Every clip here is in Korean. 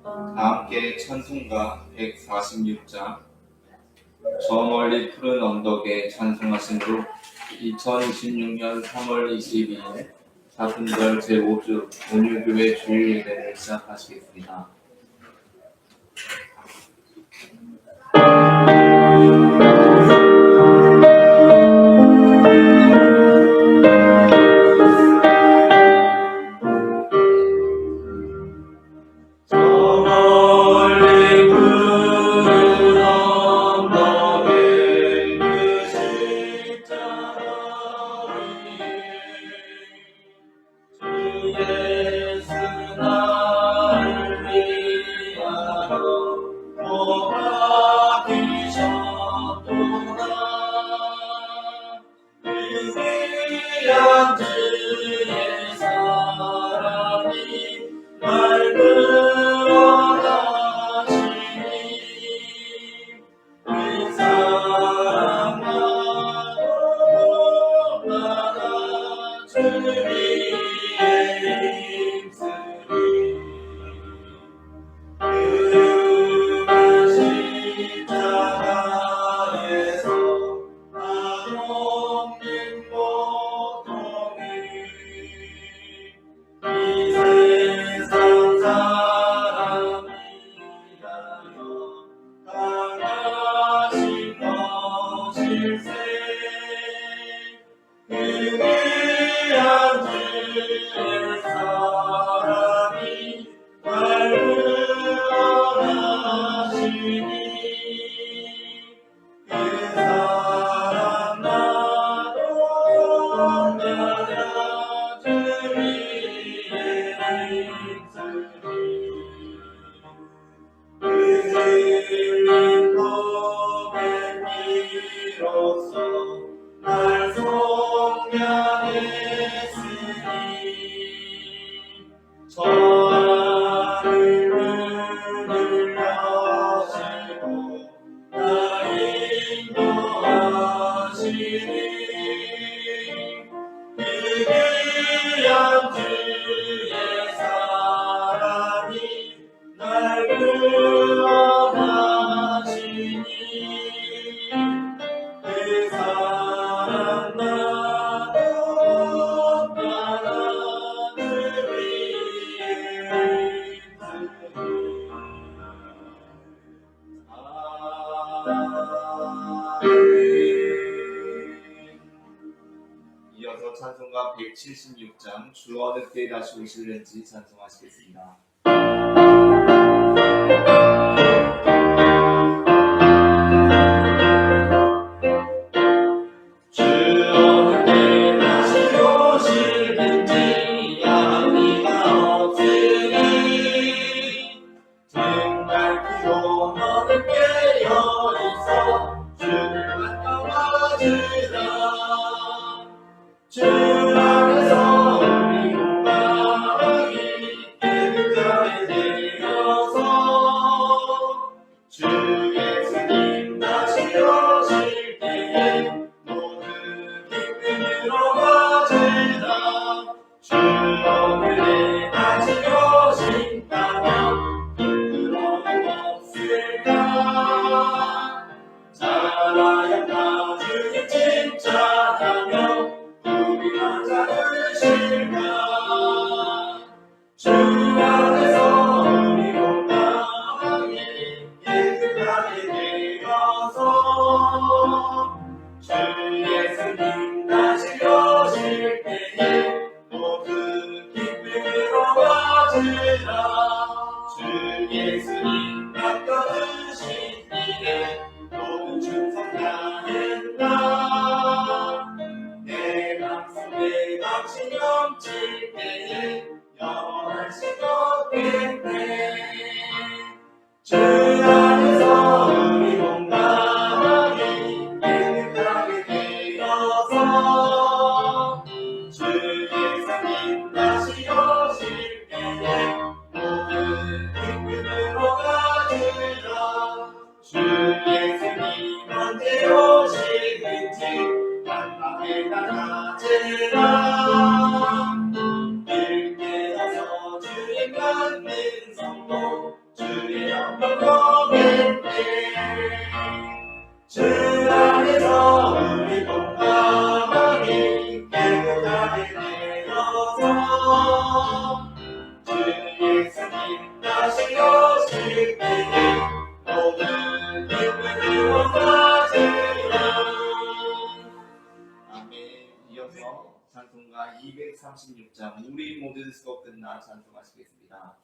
다 함께 찬송가 146장 저 멀리 푸른 언덕에 찬송하신 후 2026년 3월 22일 사순절 제5주 온유교회 주일 예배를 시작하시겠습니다. 이어서 찬송가 176장 주 어느 때 다시 오실는지 찬송하시겠습니다. 주 안에서 우리 건강하기 때문에 다시 오실 때에 모든 기쁨으로 가지라. 아멘. 이어서 찬송가 236장 우리 모든 수고 끝나 찬송하시겠습니다.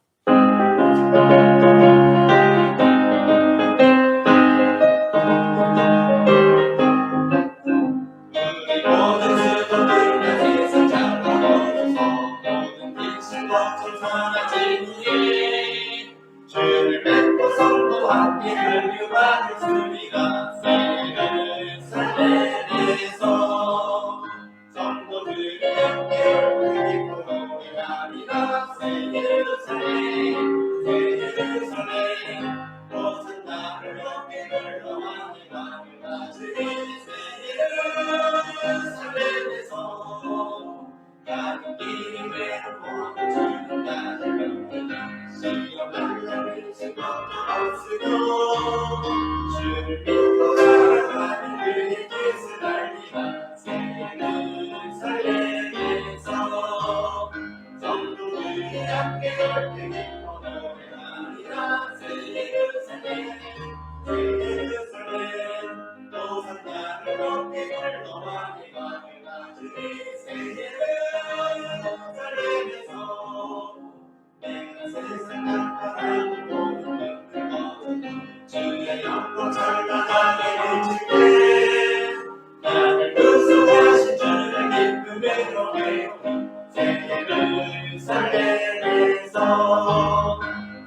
주를 뵙고 성도 함께 끌려가는 소리가 새를 살레에서 성도들이 함께 울리고 노래하리라. 새 예루살렘 새 예루살렘 모든 나를 높이 불러하니 마음을 가지리. 새 예루살렘에서 가는 길이 외롭고 주는 나를 시험 만나는 것도 없으며 주를 믿고 살아가는 그의 뜻을 알리라. 새 예루살렘에서 성도들이 함께 넓게 기뻐 노래하리라. 새 예루살렘 새 예루살렘 모든 나를 높이 불러하니 마음을 가지리. 새 예루살렘에서 내가 세상 나타나는 모든 것들 주의 영광 찬란하게 비칠 때 나를 구속하신 주의 기쁨에 노래하리. 새 예루살렘에서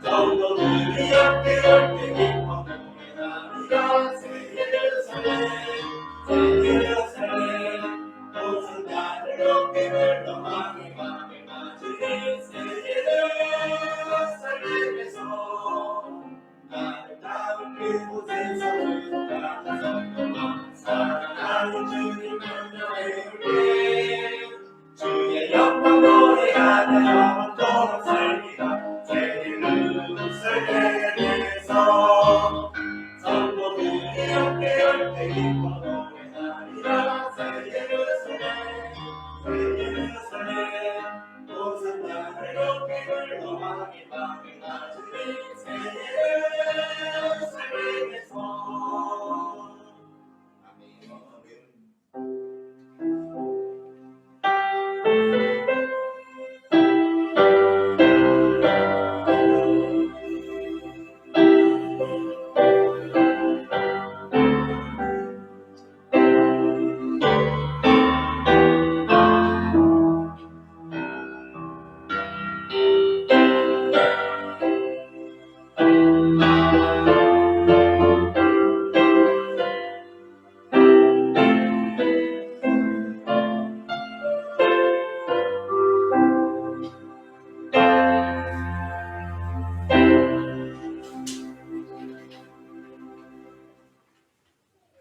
성도들이 함께 넓게 기뻐 노래하리라. 새 예루살렘 새 예루살렘 모든 나를 높이 불러하니 마음을 가지리. 새 예루살렘에서 아름다운 그곳에서 주가 성도와 사랑하는 주님을 외울게. 주의 영광 노래하며 영원토록 살리라. 새 예루살렘에서 성도들이 함께 열대 기뻐 노래하리라. 새 예루살렘 새 예루살렘 모든 나를 높이 불러하니 마음을 가지리. 새 예루살렘에서 아멘.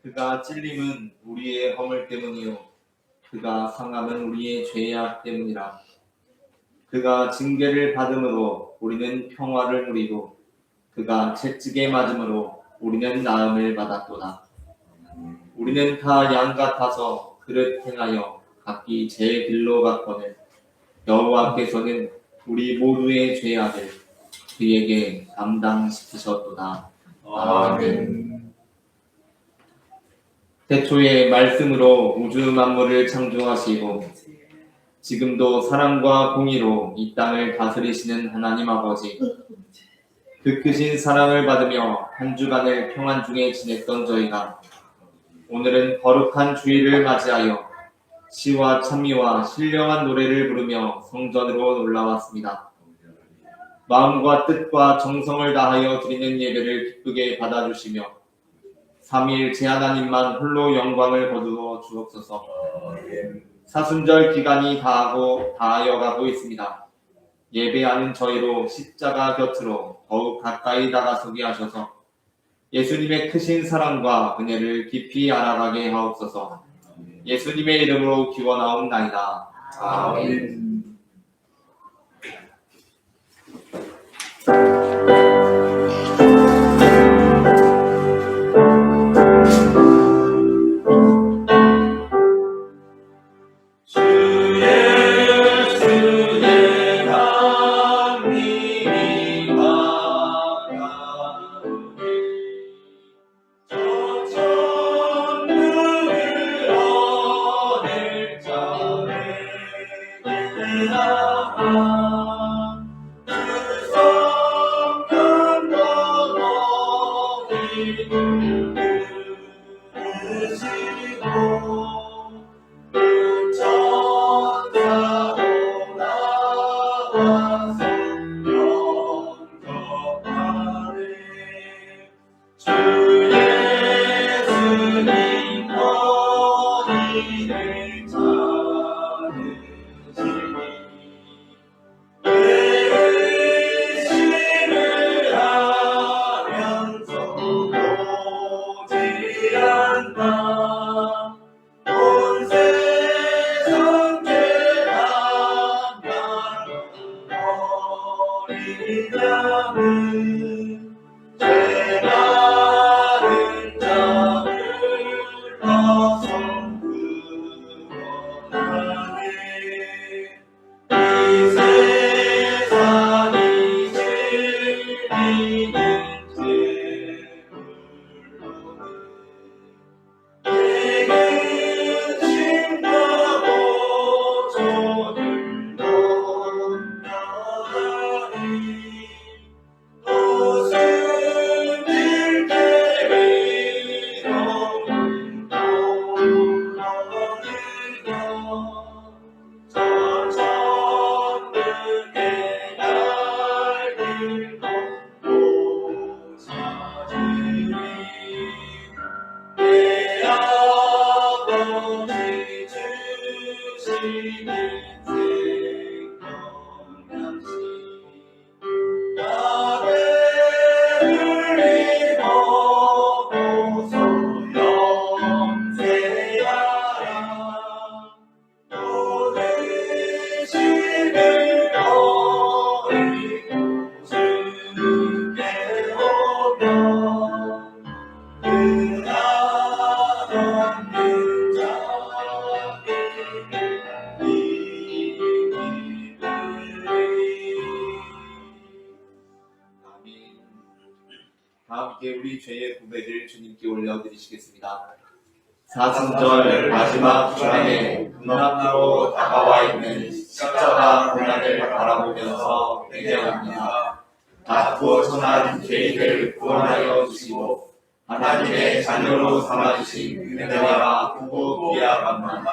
그가 찔림은 우리의 허물 때문이요 그가 상함은 우리의 죄악 때문이라. 그가 징계를 받음으로 우리는 평화를 누리고 그가 채찍에 맞음으로 우리는 나음을 받았도다. 우리는 다 양 같아서 그릇 행하여 각기 제 길로 갔거늘 여호와께서는 우리 모두의 죄악을 그에게 담당시키셨도다. 아멘. 태초에 말씀으로 우주 만물을 창조하시고 지금도 사랑과 공의로 이 땅을 다스리시는 하나님 아버지, 그 크신 사랑을 받으며 한 주간을 평안 중에 지냈던 저희가 오늘은 거룩한 주일을 맞이하여 시와 찬미와 신령한 노래를 부르며 성전으로 올라왔습니다. 마음과 뜻과 정성을 다하여 드리는 예배를 기쁘게 받아주시며 삼위일체 하나님만 홀로 영광을 거두어 주옵소서. 사순절 기간이 다하여가고 있습니다. 예배하는 저희로 십자가 곁으로 더욱 가까이 다가서게 하셔서 예수님의 크신 사랑과 은혜를 깊이 알아가게 하옵소서. 예수님의 이름으로 기원하옵나이다. 아멘. 주의 강림이 함께 우리 죄의 고백을 주님께 올려드리시겠습니다. 사순절 마지막 주간에 눈앞으로 다가와 있는 십자가 고난을 바라보면서 회개합니다. 낮고 천한 죄인을 구원하여 주시고 하나님의 자녀로 삼아주신 은혜와 구고 귀하감만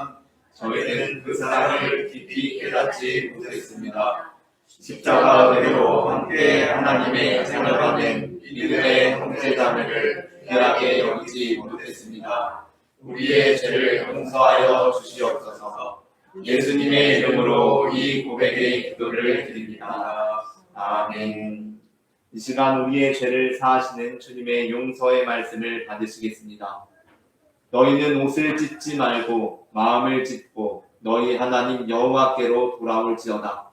저희는 그 사랑을 깊이 깨닫지 못했습니다. 십자가 은혜로 함께 하나님의 자녀가 된 믿음의 형제자매를 귀하게 여기지 못했습니다. 우리의 죄를 용서하여 주시옵소서. 예수님의 이름으로 이 고백의 기도를 드립니다. 아멘. 이 시간 우리의 죄를 사하시는 주님의 용서의 말씀을 받으시겠습니다. 너희는 옷을 찢지 말고 마음을 찢고 너희 하나님 여호와께로 돌아올지어다.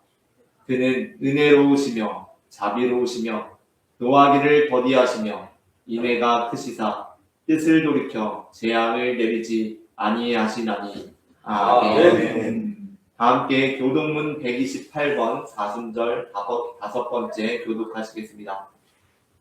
그는 은혜로우시며 자비로우시며 노하기를 더디하시며 인애가 크시사 뜻을 돌이켜 재앙을 내리지 아니하시나니. 아멘. 함께 교독문 128번 사순절 5번째 교독하시겠습니다.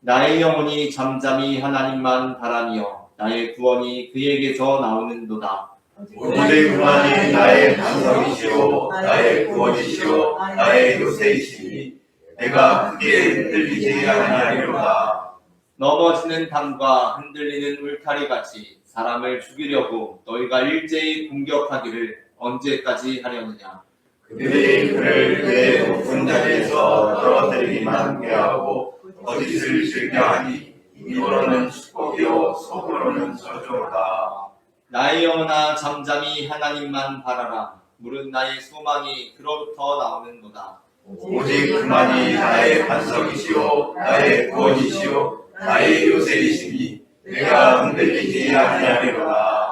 나의 영혼이 잠잠히 하나님만 바라며 나의 구원이 그에게서 나오는도다. 오직 그만이 나의 반석이시오 나의 구원이시오 나의 요새이시니 내가 크게 흔들리지 아니하리로다. 넘어지는 담과 흔들리는 울타리같이 사람을 죽이려고 너희가 일제히 공격하기를 언제까지 하려느냐. 그들이 그를 그의 높은 자리에서 떨어뜨리기만 해하고 거짓을 즐겨하니 입으로는 축복이요 속으로는 저주로다. 나의 영혼아 잠잠히 하나님만 바라라. 물은 나의 소망이 그로부터 나오는도다. 오직 그만이 나의 반석이시오 나의 구원이시오 나의 요새이시니 내가 흔들리지 아니하리로다.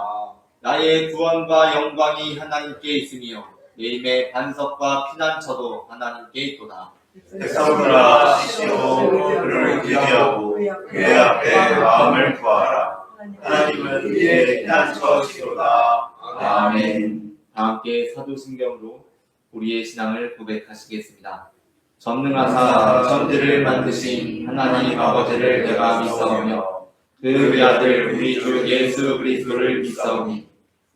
나의 구원과 영광이 하나님께 있으며 내 힘의 반석과 피난처도 하나님께 있도다. 백성들아 시시오 그를 의지하고 그의 앞에 마음을 구하라. 하나님은 그의 피난처시로다. 아멘. 함께 사도신경으로 우리의 신앙을 고백하시겠습니다. 전능하사 천지를 만드신 하나님 아버지를 내가 믿사오며 그 아들 우리 주 예수 그리스도를 믿사오니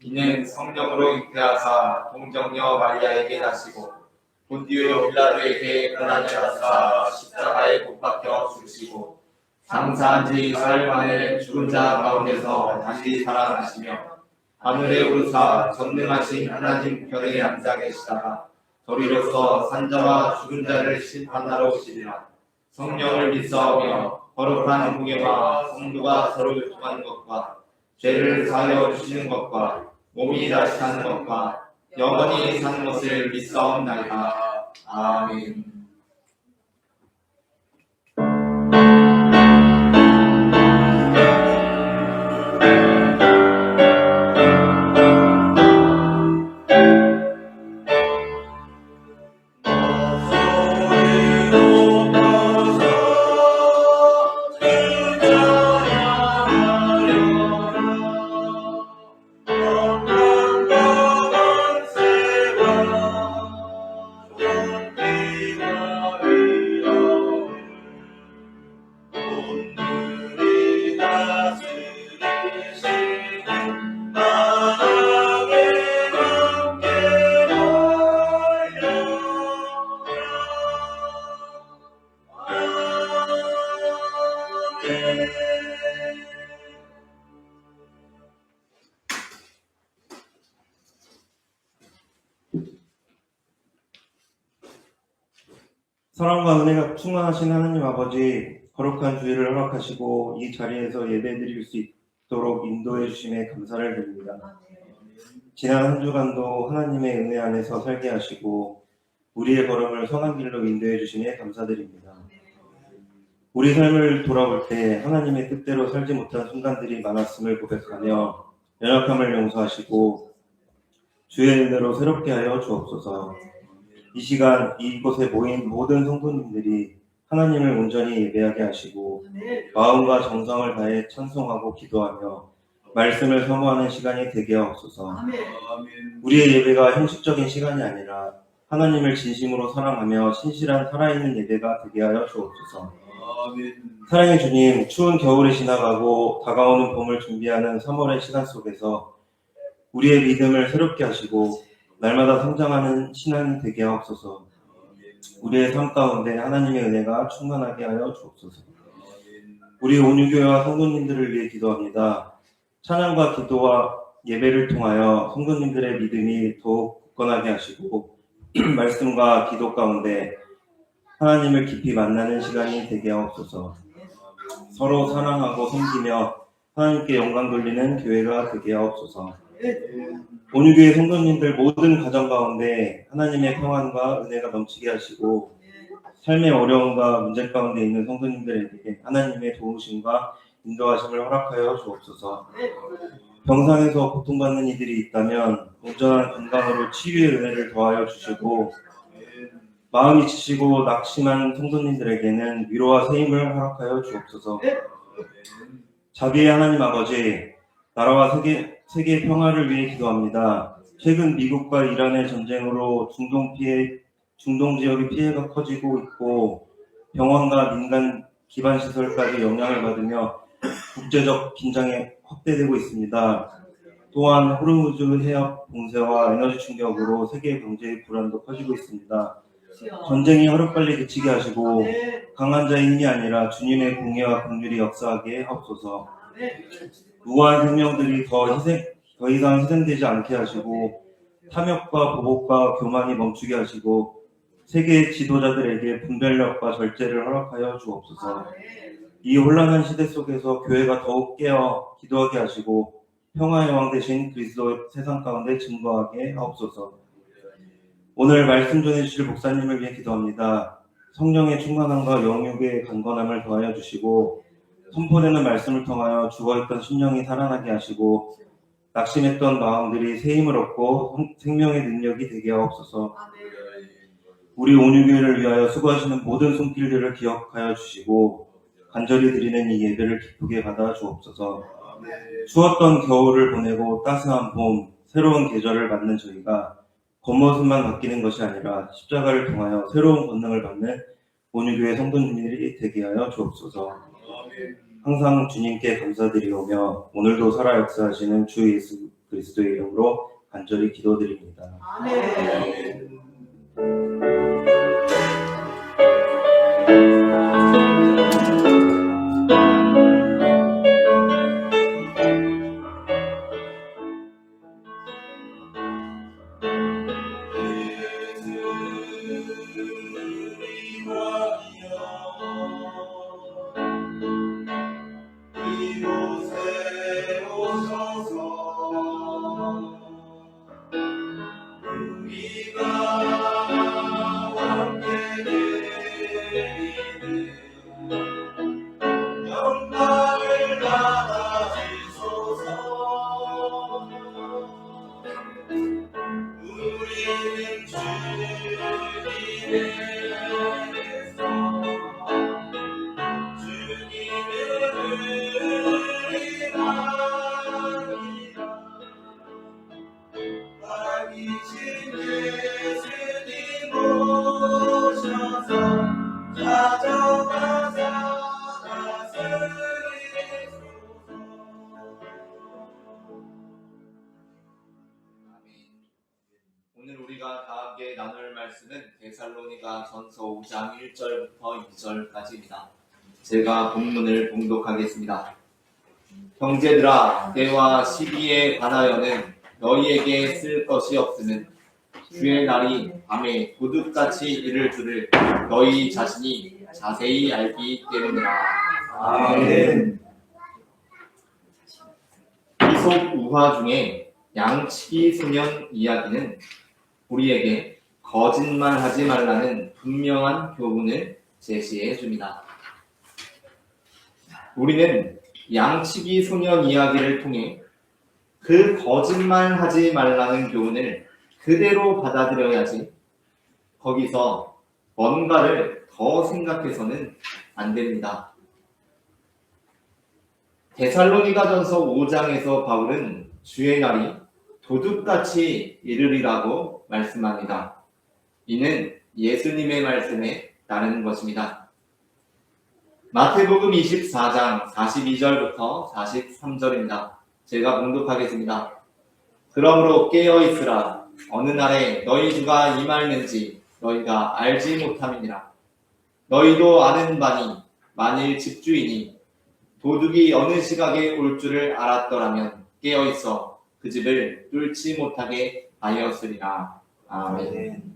이는 성령으로 잉태하사 동정녀 마리아에게 나시고 본디오 빌라도에게 고난을 받으사 십자가에 못 박혀 죽으시고 장사한 지 사흘 만에 죽은 자 가운데서 다시 살아나시며 하늘에 오르사 전능하신 하나님 편에 앉아 계시다가 저리로서 산자와 죽은 자를 심판하러 오시리라. 성령을 믿사오며 거룩한 공예와 성도가 서로 교통하는 것과 죄를 사하여 주시는 것과 몸이 다시 사는 것과 영원히 사는 것을 믿사옵나이다. 아멘. 사랑과 은혜가 충만하신 하나님 아버지, 거룩한 주일을 허락하시고 이 자리에서 예배드릴 수 있도록 인도해 주심에 감사를 드립니다. 지난 한 주간도 하나님의 은혜 안에서 살게 하시고 우리의 걸음을 선한 길로 인도해 주심에 감사드립니다. 우리 삶을 돌아볼 때 하나님의 뜻대로 살지 못한 순간들이 많았음을 고백하며 연약함을 용서하시고 주의 은혜로 새롭게 하여 주옵소서. 이 시간 이곳에 모인 모든 성도님들이 하나님을 온전히 예배하게 하시고 마음과 정성을 다해 찬송하고 기도하며 말씀을 사모하는 시간이 되게 하옵소서. 우리의 예배가 형식적인 시간이 아니라 하나님을 진심으로 사랑하며 신실한 살아있는 예배가 되게 하여 주옵소서. 사랑의 주님, 추운 겨울이 지나가고 다가오는 봄을 준비하는 3월의 시간 속에서 우리의 믿음을 새롭게 하시고 날마다 성장하는 신앙이 되게 하옵소서. 우리의 삶 가운데 하나님의 은혜가 충만하게 하여 주옵소서. 우리 온유교회와 성도님들을 위해 기도합니다. 찬양과 기도와 예배를 통하여 성도님들의 믿음이 더욱 굳건하게 하시고 말씀과 기도 가운데 하나님을 깊이 만나는 시간이 되게 하옵소서. 서로 사랑하고 섬기며 하나님께 영광 돌리는 교회가 되게 하옵소서. 온유교회 성도님들 모든 가정 가운데 하나님의 평안과 은혜가 넘치게 하시고 삶의 어려움과 문제 가운데 있는 성도님들에게 하나님의 도우심과 인도하심을 허락하여 주옵소서. 병상에서 고통받는 이들이 있다면 온전한 건강으로 치유의 은혜를 더하여 주시고 마음이 지치고 낙심한 성도님들에게는 위로와 세임을 허락하여 주옵소서. 자비의 하나님 아버지, 나라와 세계의 평화를 위해 기도합니다. 최근 미국과 이란의 전쟁으로 중동 지역의 피해가 커지고 있고 병원과 민간 기반 시설까지 영향을 받으며 국제적 긴장이 확대되고 있습니다. 또한 호르무즈 해협 봉쇄와 에너지 충격으로 세계 경제의 불안도 커지고 있습니다. 전쟁이 하루빨리 그치게 하시고 강한 자의 힘이 아니라 주님의 공의와 긍휼이 역사하게 하옵소서. 무고한 생명들이 더 이상 희생되지 않게 하시고 탐욕과 보복과 교만이 멈추게 하시고 세계 지도자들에게 분별력과 절제를 허락하여 주옵소서. 이 혼란한 시대 속에서 교회가 더욱 깨어 기도하게 하시고 평화의 왕 되신 그리스도 세상 가운데 증거하게 하옵소서. 오늘 말씀 전해주실 목사님을 위해 기도합니다. 성령의 충만함과 영육의 강건함을 더하여 주시고 선포되는 말씀을 통하여 죽어있던 심령이 살아나게 하시고 낙심했던 마음들이 새 힘을 얻고 생명의 능력이 되게 하옵소서. 우리 온유교회를 위하여 수고하시는 모든 손길들을 기억하여 주시고 간절히 드리는 이 예배를 기쁘게 받아 주옵소서. 추웠던 겨울을 보내고 따스한 봄, 새로운 계절을 맞는 저희가 겉모습만 바뀌는 것이 아니라 십자가를 통하여 새로운 권능을 받는 온유교회 성도님들이 되게 하여 주옵소서. 항상 주님께 감사드리오며 오늘도 살아 역사하시는 주 예수 그리스도의 이름으로 간절히 기도드립니다. 아멘. 영광을 받아주소서. 우리는 주님의 오늘 우리가 다 함께 나눌 말씀은 데살로니가 전서 5장 1절부터 2절까지입니다. 제가 본문을 봉독하겠습니다. 형제들아, 때와 시기에 관하여는 너희에게 쓸 것이 없으면 주의 날이 밤에 도둑같이 이를 줄을 너희 자신이 자세히 알기 때문이라. 아멘. 이솝 우화 중에 양치기 소년 이야기는 우리에게 거짓말하지 말라는 분명한 교훈을 제시해 줍니다. 우리는 양치기 소년 이야기를 통해 그 거짓말하지 말라는 교훈을 그대로 받아들여야지 거기서 뭔가를 더 생각해서는 안 됩니다. 데살로니가전서 5장에서 바울은 주의 날이 도둑같이 이르리라고 말씀합니다. 이는 예수님의 말씀에 따르는 것입니다. 마태복음 24장 42절부터 43절입니다. 제가 봉독하겠습니다. 그러므로 깨어있으라. 어느 날에 너희 주가 임하는지 너희가 알지 못함이니라. 너희도 아는 바니 만일 집주인이 도둑이 어느 시각에 올 줄을 알았더라면 깨어있어 그 집을 뚫지 못하게 하였으리라. 아멘.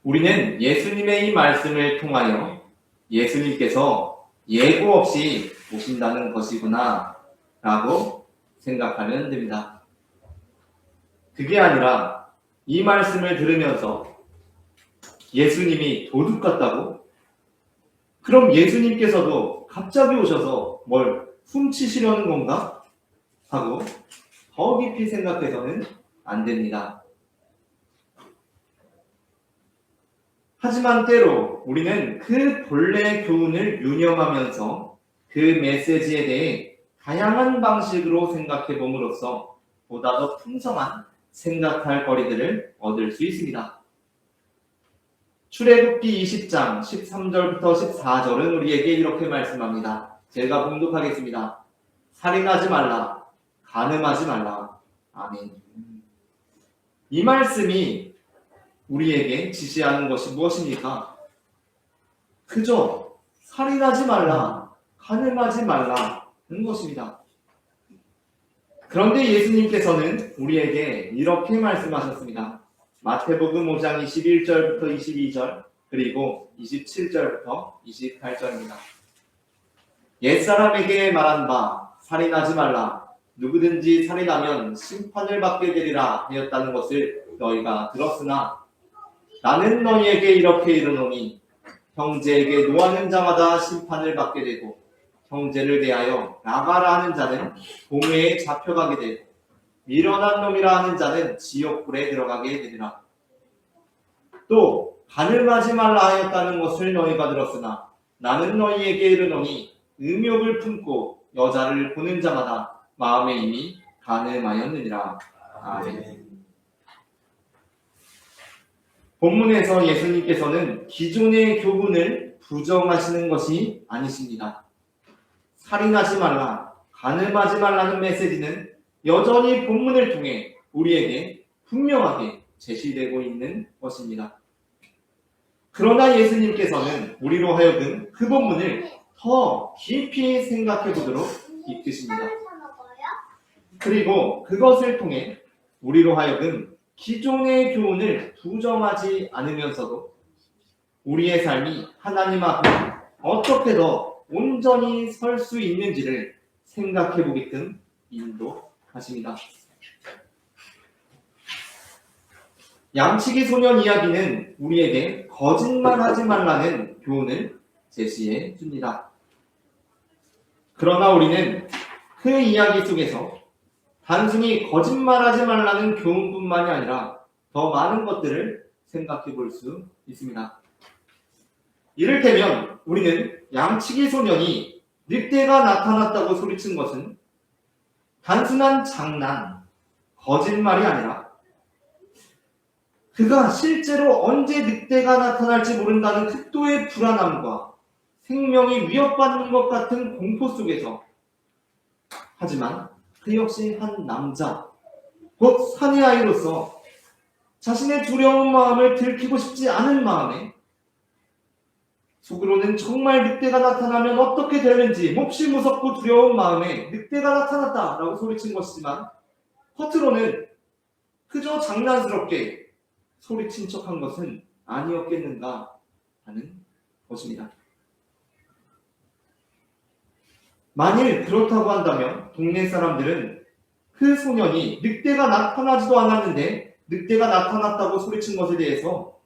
우리는 예수님의 이 말씀을 통하여 예수님께서 예고 없이 오신다는 것이구나 라고 생각하면 됩니다. 그게 아니라 이 말씀을 들으면서 예수님이 도둑 같다고? 그럼 예수님께서도 갑자기 오셔서 뭘 훔치시려는 건가? 하고 더 깊이 생각해서는 안 됩니다. 하지만 때로 우리는 그 본래 교훈을 유념하면서 그 메시지에 대해 다양한 방식으로 생각해 봄으로써 보다 더 풍성한 생각할 거리들을 얻을 수 있습니다. 출애굽기 20장 13절부터 14절은 우리에게 이렇게 말씀합니다. 제가 봉독하겠습니다. 살인하지 말라, 간음하지 말라. 아멘. 이 말씀이 우리에게 지시하는 것이 무엇입니까? 그저 살인하지 말라, 간음하지 말라는 것입니다. 그런데 예수님께서는 우리에게 이렇게 말씀하셨습니다. 마태복음 5장 21절부터 22절 그리고 27절부터 28절입니다. 옛사람에게 말한 바 살인하지 말라. 누구든지 살인하면 심판을 받게 되리라 하였다는 것을 너희가 들었으나 나는 너희에게 이렇게 이르노니 형제에게 노하는 자마다 심판을 받게 되고 형제를 대하여 나가라 하는 자는 공회에 잡혀가게 되고 미련한 놈이라 하는 자는 지옥불에 들어가게 되리라. 또 간음하지 말라 하였다는 것을 너희가 들었으나 나는 너희에게 이르노니 음욕을 품고 여자를 보는 자마다 마음에 이미 간음하였느니라. 아멘. 본문에서 예수님께서는 기존의 교훈을 부정하시는 것이 아니십니다. 살인하지 말라, 간음하지 말라는 메시지는 여전히 본문을 통해 우리에게 분명하게 제시되고 있는 것입니다. 그러나 예수님께서는 우리로 하여금 그 본문을 더 깊이 생각해 보도록 이끄십니다. 그리고 그것을 통해 우리로 하여금 기존의 교훈을 부정하지 않으면서도 우리의 삶이 하나님 앞에 어떻게 더 온전히 설 수 있는지를 생각해 보게끔 인도하십니다. 양치기 소년 이야기는 우리에게 거짓말하지 말라는 교훈을 제시해 줍니다. 그러나 우리는 그 이야기 속에서 단순히 거짓말하지 말라는 교훈뿐만이 아니라 더 많은 것들을 생각해 볼 수 있습니다. 이를테면 우리는 양치기 소년이 늑대가 나타났다고 소리친 것은 단순한 장난, 거짓말이 아니라 그가 실제로 언제 늑대가 나타날지 모른다는 극도의 불안함과 생명이 위협받는 것 같은 공포 속에서, 하지만 그 역시 한 남자, 곧 사내 아이로서 자신의 두려운 마음을 들키고 싶지 않은 마음에 속으로는 정말 늑대가 나타나면 어떻게 되는지 몹시 무섭고 두려운 마음에 늑대가 나타났다라고 소리친 것이지만 겉으로는 그저 장난스럽게 소리친 척한 것은 아니었겠는가 하는 것입니다. 만일 그렇다고 한다면 동네 사람들은 그 소년이 늑대가 나타나지도 않았는데 늑대가 나타났다고 소리친 것에 대해서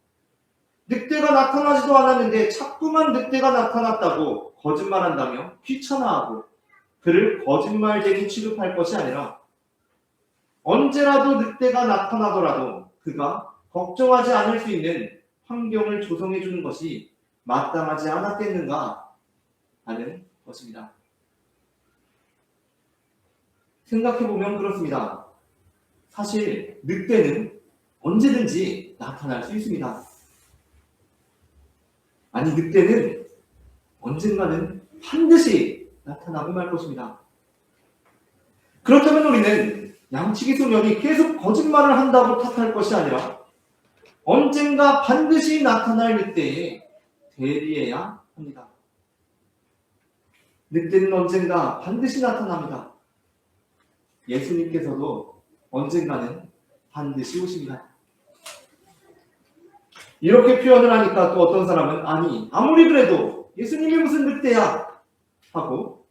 늑대가 나타나지도 않았는데 자꾸만 늑대가 나타났다고 거짓말한다며 귀찮아하고 그를 거짓말쟁이 취급할 것이 아니라 언제라도 늑대가 나타나더라도 그가 걱정하지 않을 수 있는 환경을 조성해 주는 것이 마땅하지 않았겠는가 하는 것입니다. 생각해보면 그렇습니다. 사실 늑대는 언제든지 나타날 수 있습니다. 아니, 늑대는 언젠가는 반드시 나타나고 말 것입니다. 그렇다면 우리는 양치기 소년이 계속 거짓말을 한다고 탓할 것이 아니라 언젠가 반드시 나타날 늑대에 대비해야 합니다. 늑대는 언젠가 반드시 나타납니다. 예수님께서도 언젠가는 반드시 오십니다. 이렇게 표현을 하니까 또 어떤 사람은 아니, 아무리 그래도 예수님이 무슨 늑대야 하고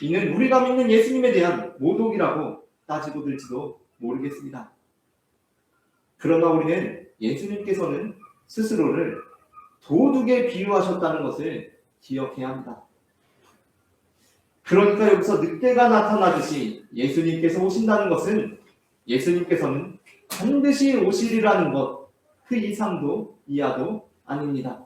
이는 우리가 믿는 예수님에 대한 모독이라고 따지고 들지도 모르겠습니다. 그러나 우리는 예수님께서는 스스로를 도둑에 비유하셨다는 것을 기억해야 합니다. 그러니까 여기서 늑대가 나타나듯이 예수님께서 오신다는 것은 예수님께서는 반드시 오시리라는 것, 그 이상도 이하도 아닙니다.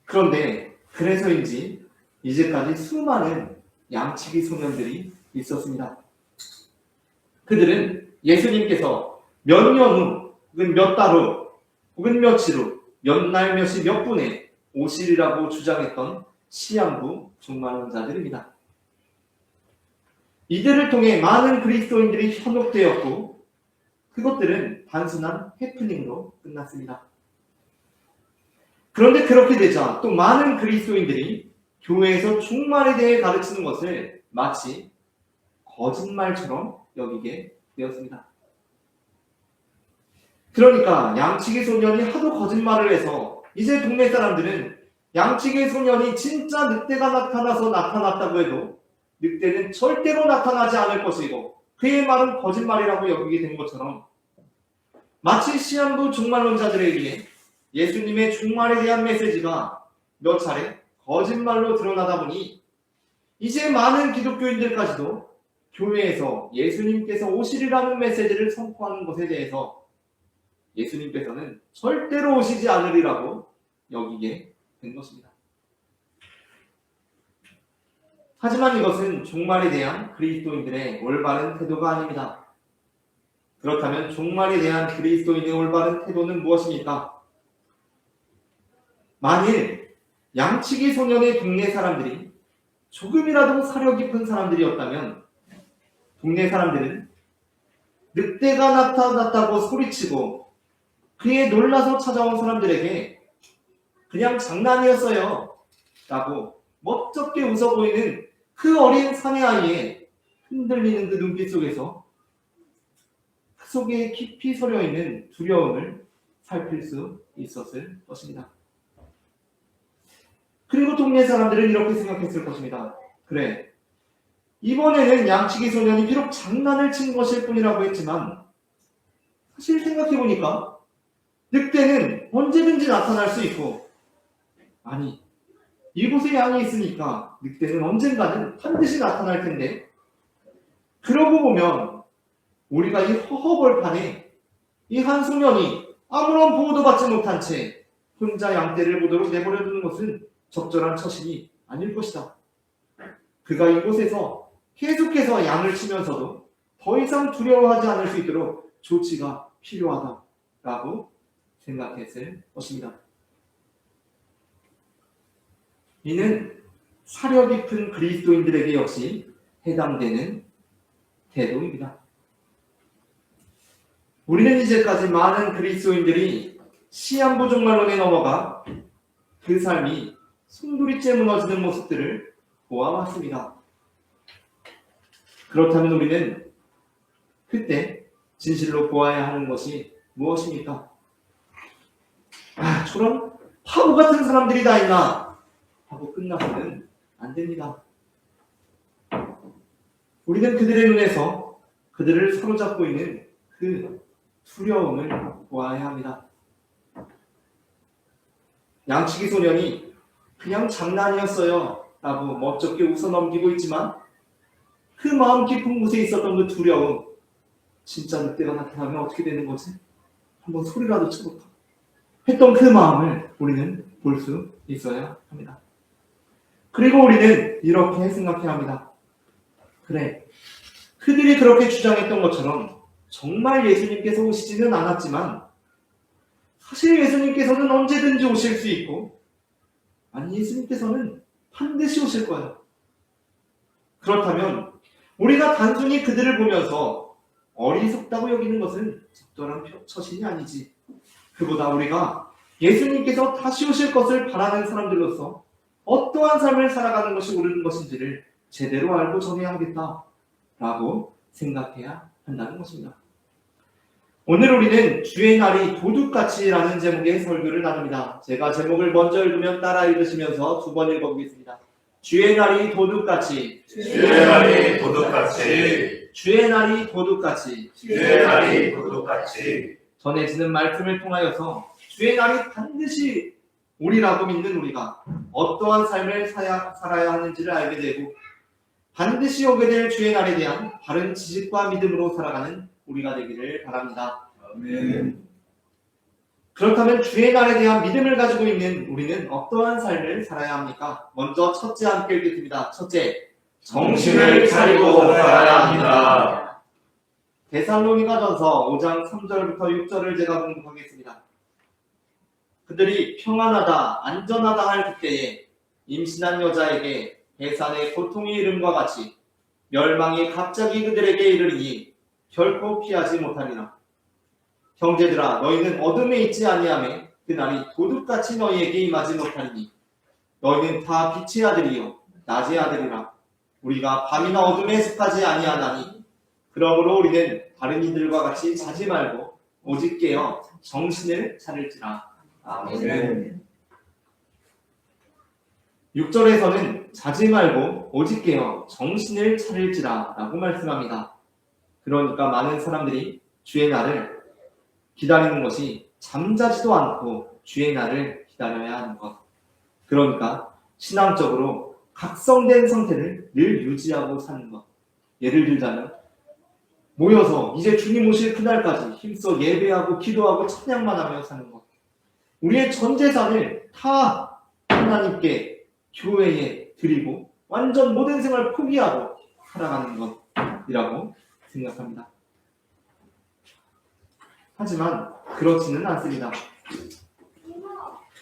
그런데 그래서인지 이제까지 수많은 양치기 소년들이 있었습니다. 그들은 예수님께서 몇 년 후, 혹은 몇 달 후, 혹은 며칠 후, 몇 날 몇시 몇 분에 오시리라고 주장했던 시한부 종말론자들입니다. 이들을 통해 많은 그리스도인들이 현혹되었고 그것들은 단순한 해프닝으로 끝났습니다. 그런데 그렇게 되자 또 많은 그리스도인들이 교회에서 종말에 대해 가르치는 것을 마치 거짓말처럼 여기게 되었습니다. 그러니까 양치기 소년이 하도 거짓말을 해서 이제 동네 사람들은 양치기 소년이 진짜 늑대가 나타나서 나타났다고 해도 늑대는 절대로 나타나지 않을 것이고 그의 말은 거짓말이라고 여기게 된 것처럼 마치 시한부 종말론자들에게 예수님의 종말에 대한 메시지가 몇 차례 거짓말로 드러나다 보니 이제 많은 기독교인들까지도 교회에서 예수님께서 오시리라는 메시지를 선포하는 것에 대해서 예수님께서는 절대로 오시지 않으리라고 여기게 된 것입니다. 하지만 이것은 종말에 대한 그리스도인들의 올바른 태도가 아닙니다. 그렇다면 종말에 대한 그리스도인의 올바른 태도는 무엇입니까? 만일 양치기 소년의 동네 사람들이 조금이라도 사려 깊은 사람들이었다면 동네 사람들은 늑대가 나타났다고 소리치고 그에 놀라서 찾아온 사람들에게 그냥 장난이었어요 라고 멋쩍게 웃어 보이는 그 어린 사내아이의 흔들리는 그 눈빛 속에서 그 속에 깊이 서려있는 두려움을 살필 수 있었을 것입니다. 그리고 동네 사람들은 이렇게 생각했을 것입니다. 그래, 이번에는 양치기 소년이 비록 장난을 친 것일 뿐이라고 했지만 사실 생각해보니까 늑대는 언제든지 나타날 수 있고, 아니, 이곳에 양이 있으니까 늑대는 언젠가는 반드시 나타날 텐데, 그러고 보면 우리가 이 허허벌판에 이 한 소년이 아무런 보호도 받지 못한 채 혼자 양떼를 보도록 내버려 두는 것은 적절한 처신이 아닐 것이다. 그가 이곳에서 계속해서 양을 치면서도 더 이상 두려워하지 않을 수 있도록 조치가 필요하다라고 생각했을 것입니다. 이는 사려 깊은 그리스도인들에게 역시 해당되는 태도입니다. 우리는 이제까지 많은 그리스도인들이 시한부 종말론에 넘어가 그 삶이 송두리째 무너지는 모습들을 보아왔습니다. 그렇다면 우리는 그때 진실로 보아야 하는 것이 무엇입니까? 저런 바보 같은 사람들이 다 있나 하고 끝나서는 안 됩니다. 우리는 그들의 눈에서 그들을 사로잡고 있는 그 두려움을 보아야 합니다. 양치기 소년이 그냥 장난이었어요 라고 멋쩍게 웃어 넘기고 있지만, 그 마음 깊은 곳에 있었던 그 두려움, 진짜 늑대가 나타나면 어떻게 되는 거지? 한번 소리라도 쳐볼까? 했던 그 마음을 우리는 볼 수 있어야 합니다. 그리고 우리는 이렇게 생각해야 합니다. 그래, 그들이 그렇게 주장했던 것처럼 정말 예수님께서 오시지는 않았지만 사실 예수님께서는 언제든지 오실 수 있고, 아니 예수님께서는 반드시 오실 거예요. 그렇다면 우리가 단순히 그들을 보면서 어리석다고 여기는 것은 적절한 처신이 아니지. 그보다 우리가 예수님께서 다시 오실 것을 바라는 사람들로서 어떠한 삶을 살아가는 것이 옳은 것인지를 제대로 알고 전해야 하겠다라고 생각해야 한다는 것입니다. 오늘 우리는 주의 날이 도둑같이라는 제목의 설교를 나눕니다. 제가 제목을 먼저 읽으면 따라 읽으시면서 두 번 읽어보겠습니다. 주의 날이 도둑같이, 주의 날이 도둑같이, 주의 날이 도둑같이, 주의 날이 도둑같이 전해지는 말씀을 통하여서 주의 날이 반드시 우리라고 믿는 우리가 어떠한 삶을 살아야 하는지를 알게 되고, 반드시 오게 될 주의 날에 대한 바른 지식과 믿음으로 살아가는 우리가 되기를 바랍니다. 아멘. 그렇다면 주의 날에 대한 믿음을 가지고 있는 우리는 어떠한 삶을 살아야 합니까? 먼저 첫째 함께 읽겠습니다. 첫째, 정신을 차리고 살아야 합니다. 데살로니가전서 5장 3절부터 6절을 제가 공부하겠습니다. 그들이 평안하다, 안전하다 할 그때에 임신한 여자에게 해산의 고통이 이름과 같이 멸망이 갑자기 그들에게 이르리니 결코 피하지 못하리라. 형제들아, 너희는 어둠에 있지 아니하매 그날이 도둑같이 너희에게 임하지 못하리니 너희는 다 빛의 아들이요 낮의 아들이라. 우리가 밤이나 어둠에 속하지 아니하나니 그러므로 우리는 다른 이들과 같이 자지 말고 오직 깨어 정신을 차릴지라. 아멘. 6절에서는 자지 말고 오직 깨어 정신을 차릴지라 라고 말씀합니다. 그러니까 많은 사람들이 주의 날을 기다리는 것이 잠자지도 않고 주의 날을 기다려야 하는 것. 그러니까 신앙적으로 각성된 상태를 늘 유지하고 사는 것. 예를 들자면 모여서 이제 주님 오실 그날까지 힘써 예배하고 기도하고 찬양만 하며 사는 것. 우리의 전 재산을 다 하나님께 교회에 드리고 완전 모든 생활을 포기하고 살아가는 것이라고 생각합니다. 하지만 그렇지는 않습니다.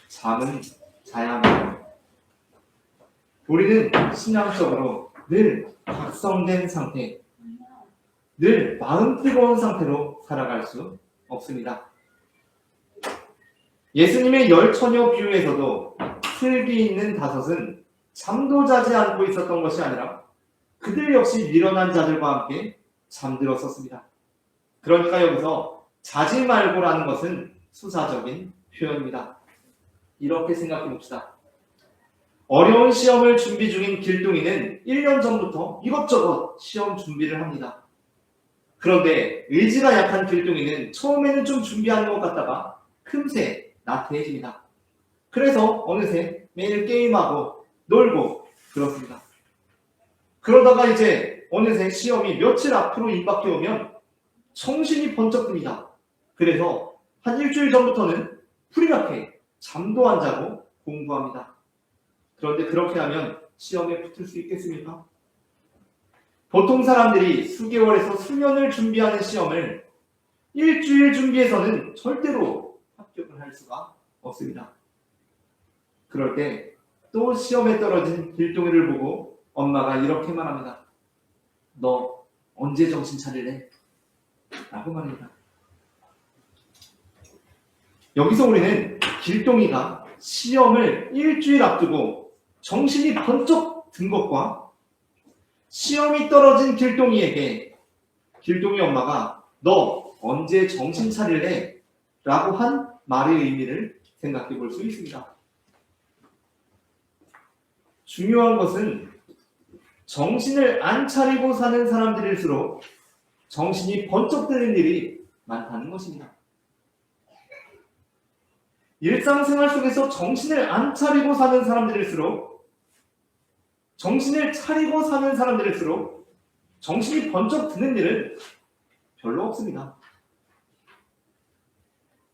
잠은 자야만 해요. 우리는 신앙적으로 늘 각성된 상태, 늘 마음 뜨거운 상태로 살아갈 수 없습니다. 예수님의 열 처녀 비유에서도 슬기 있는 다섯은 잠도 자지 않고 있었던 것이 아니라 그들 역시 미련한 자들과 함께 잠들었었습니다. 그러니까 여기서 자지 말고라는 것은 수사적인 표현입니다. 이렇게 생각해 봅시다. 어려운 시험을 준비 중인 길동이는 1년 전부터 이것저것 시험 준비를 합니다. 그런데 의지가 약한 길동이는 처음에는 좀 준비하는 것 같다가 금세 나태해집니다. 그래서 어느새 매일 게임하고 놀고 그렇습니다. 그러다가 이제 어느새 시험이 며칠 앞으로 임박해 오면 정신이 번쩍 듭니다. 그래서 한 일주일 전부터는 풀이 나게 잠도 안 자고 공부합니다. 그런데 그렇게 하면 시험에 붙을 수 있겠습니까? 보통 사람들이 수개월에서 수년을 준비하는 시험을 일주일 준비해서는 절대로 합격을 할 수가 없습니다. 그럴 때 또 시험에 떨어진 길동이를 보고 엄마가 이렇게 말합니다. 너 언제 정신 차릴래? 라고 말합니다. 여기서 우리는 길동이가 시험을 일주일 앞두고 정신이 번쩍 든 것과 시험이 떨어진 길동이에게 길동이 엄마가 너 언제 정신 차릴래? 라고 한 말의 의미를 생각해 볼 수 있습니다. 중요한 것은 정신을 안 차리고 사는 사람들일수록 정신이 번쩍 드는 일이 많다는 것입니다. 일상생활 속에서 정신을 안 차리고 사는 사람들일수록 정신을 차리고 사는 사람들일수록 정신이 번쩍 드는 일은 별로 없습니다.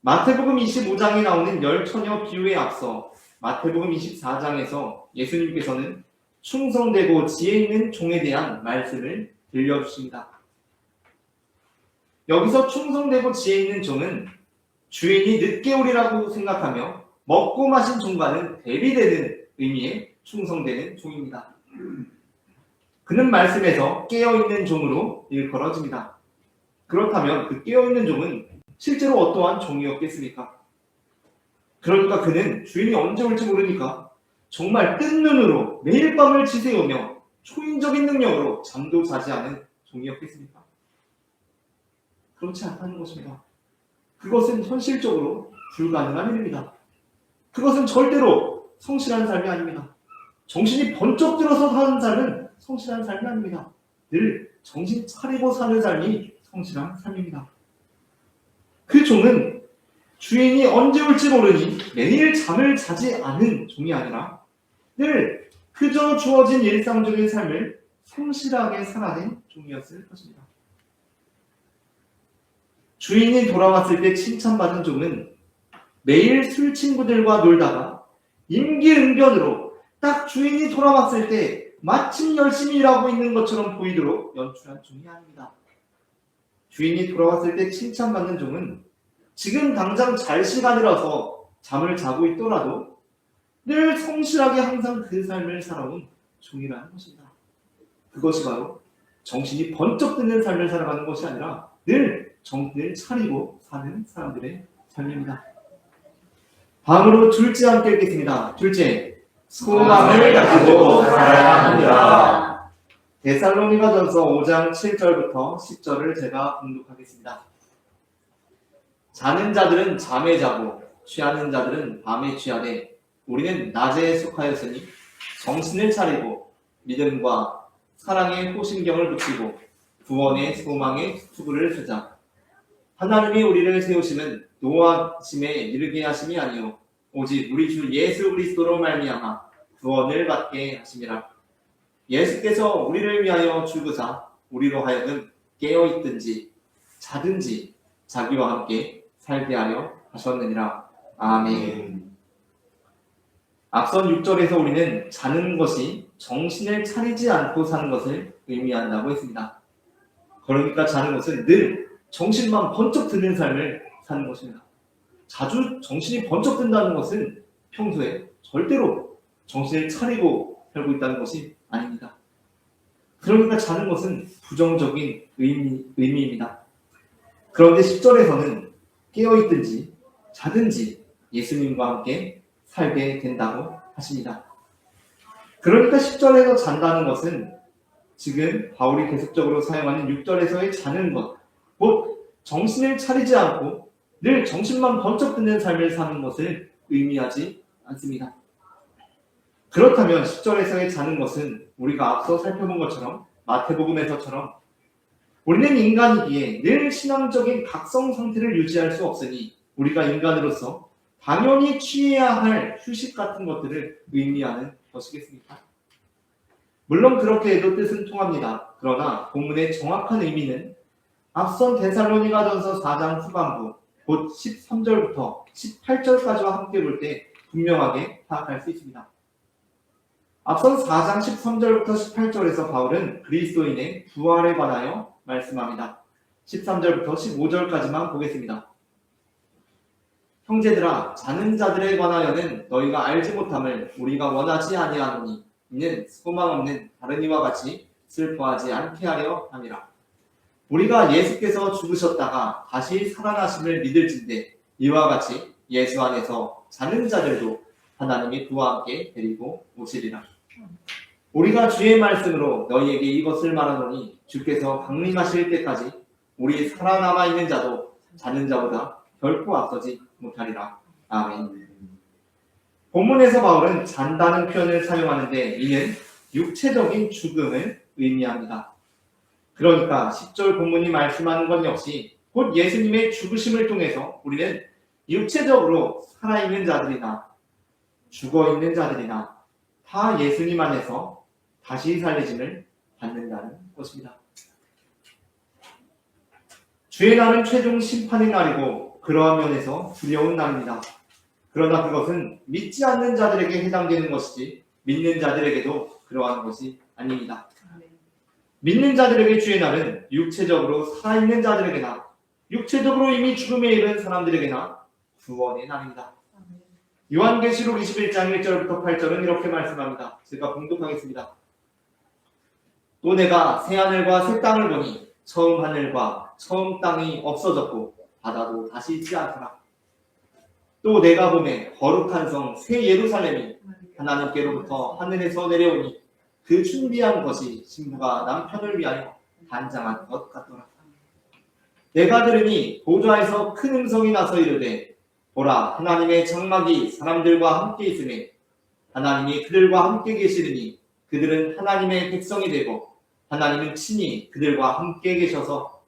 마태복음 25장에 나오는 열 처녀 비유에 앞서 마태복음 24장에서 예수님께서는 충성되고 지혜 있는 종에 대한 말씀을 들려주십니다. 여기서 충성되고 지혜 있는 종은 주인이 늦게 오리라고 생각하며 먹고 마신 종과는 대비되는 의미의 충성되는 종입니다. 그는 말씀에서 깨어있는 종으로 일컬어집니다. 그렇다면 그 깨어있는 종은 실제로 어떠한 종이었겠습니까? 그러니까 그는 주인이 언제 올지 모르니까 정말 뜬 눈으로 매일 밤을 지새우며 초인적인 능력으로 잠도 자지 않은 종이었겠습니까? 그렇지 않다는 것입니다. 그것은 현실적으로 불가능한 일입니다. 그것은 절대로 성실한 삶이 아닙니다. 정신이 번쩍 들어서 사는 삶은 성실한 삶이 아닙니다. 늘 정신 차리고 사는 삶이 성실한 삶입니다. 그 종은 주인이 언제 올지 모르니 매일 잠을 자지 않은 종이 아니라 늘 그저 주어진 일상적인 삶을 성실하게 살아낸 종이었을 것입니다. 주인이 돌아왔을 때 칭찬받은 종은 매일 술 친구들과 놀다가 임기응변으로 딱 주인이 돌아왔을 때 마침 열심히 일하고 있는 것처럼 보이도록 연출한 종이 아닙니다. 주인이 돌아왔을 때 칭찬받는 종은 지금 당장 잘 시간이라서 잠을 자고 있더라도 늘 성실하게 항상 그 삶을 살아온 종이라는 것입니다. 그것이 바로 정신이 번쩍 드는 삶을 살아가는 것이 아니라 늘 정신을 차리고 사는 사람들의 삶입니다. 다음으로 둘째 함께 읽겠습니다. 둘째, 소망을 가지고 살아야 합니다. 데살로니가전서 5장 7절부터 10절을 제가 봉독하겠습니다. 자는 자들은 잠에 자고 취하는 자들은 밤에 취하되 우리는 낮에 속하였으니 정신을 차리고 믿음과 사랑에 호신경을 붙이고 구원의 소망에 투구를 쓰자. 하나님이 우리를 세우심은 노하심에 이르게 하심이 아니요 오직 우리 주 예수 그리스도로 말미암아 구원을 받게 하심이라. 예수께서 우리를 위하여 죽으사 우리로 하여금 깨어있든지 자든지 자기와 함께 살게 하려 하셨느니라. 아멘. 앞선 6절에서 우리는 자는 것이 정신을 차리지 않고 사는 것을 의미한다고 했습니다. 그러니까 자는 것은 늘 정신만 번쩍 드는 삶을 사는 것입니다. 자주 정신이 번쩍 든다는 것은 평소에 절대로 정신을 차리고 살고 있다는 것이 아닙니다. 그러니까 자는 것은 부정적인 의미입니다. 그런데 10절에서는 깨어있든지 자든지 예수님과 함께 살게 된다고 하십니다. 그러니까 10절에서 잔다는 것은 지금 바울이 계속적으로 사용하는 6절에서의 자는 것, 곧 정신을 차리지 않고 늘 정신만 번쩍 드는 삶을 사는 것을 의미하지 않습니다. 그렇다면 10절에서의 자는 것은 우리가 앞서 살펴본 것처럼 마태복음에서처럼 우리는 인간이기에 늘 신앙적인 각성 상태를 유지할 수 없으니 우리가 인간으로서 당연히 취해야 할 휴식 같은 것들을 의미하는 것이겠습니까? 물론 그렇게 해도 뜻은 통합니다. 그러나 본문의 정확한 의미는 앞선 데살로니가전서 4장 후반부 곧 13절부터 18절까지와 함께 볼 때 분명하게 파악할 수 있습니다. 앞선 4장 13절부터 18절에서 바울은 그리스도인의 부활에 관하여 말씀합니다. 13절부터 15절까지만 보겠습니다. 형제들아, 자는 자들에 관하여는 너희가 알지 못함을 우리가 원하지 아니하노니 이는 소망 없는 다른 이와 같이 슬퍼하지 않게 하려 함이라. 우리가 예수께서 죽으셨다가 다시 살아나심을 믿을진대 이와 같이 예수 안에서 자는 자들도 하나님이 그와 함께 데리고 오시리라. 우리가 주의 말씀으로 너희에게 이것을 말하노니 주께서 강림하실 때까지 우리 살아남아 있는 자도 자는 자보다 결코 앞서지 못하리라. 아멘. 본문에서 바울은 잔다는 표현을 사용하는데 이는 육체적인 죽음을 의미합니다. 그러니까 10절 본문이 말씀하는 것 역시 곧 예수님의 죽으심을 통해서 우리는 육체적으로 살아있는 자들이나 죽어있는 자들이나 다 예수님 안에서 다시 살리심을 받는다는 것입니다. 주의 날은 최종 심판의 날이고 그러한 면에서 두려운 날입니다. 그러나 그것은 믿지 않는 자들에게 해당되는 것이지 믿는 자들에게도 그러한 것이 아닙니다. 믿는 자들에게 주의 날은 육체적으로 살아있는 자들에게나 육체적으로 이미 죽음에 이른 사람들에게나 구원의 날입니다. 요한계시록 21장 1절부터 8절은 이렇게 말씀합니다. 제가 봉독하겠습니다. 또 내가 새 하늘과 새 땅을 보니 처음 하늘과 처음 땅이 없어졌고 바다도 다시 있지 않더라. 또 내가 보매 거룩한 성 새 예루살렘이 하나님께로부터 하늘에서 내려오니 그 준비한 것이 신부가 남편을 위하여 단장한 것 같더라. 내가 들으니 보좌에서 큰 음성이 나서 이르되 보라, 하나님의 장막이 사람들과 함께 있으니 하나님이 그들과 함께 계시리니 그들은 하나님의 백성이 되고 하나님은 친히 그들과 함께 계셔서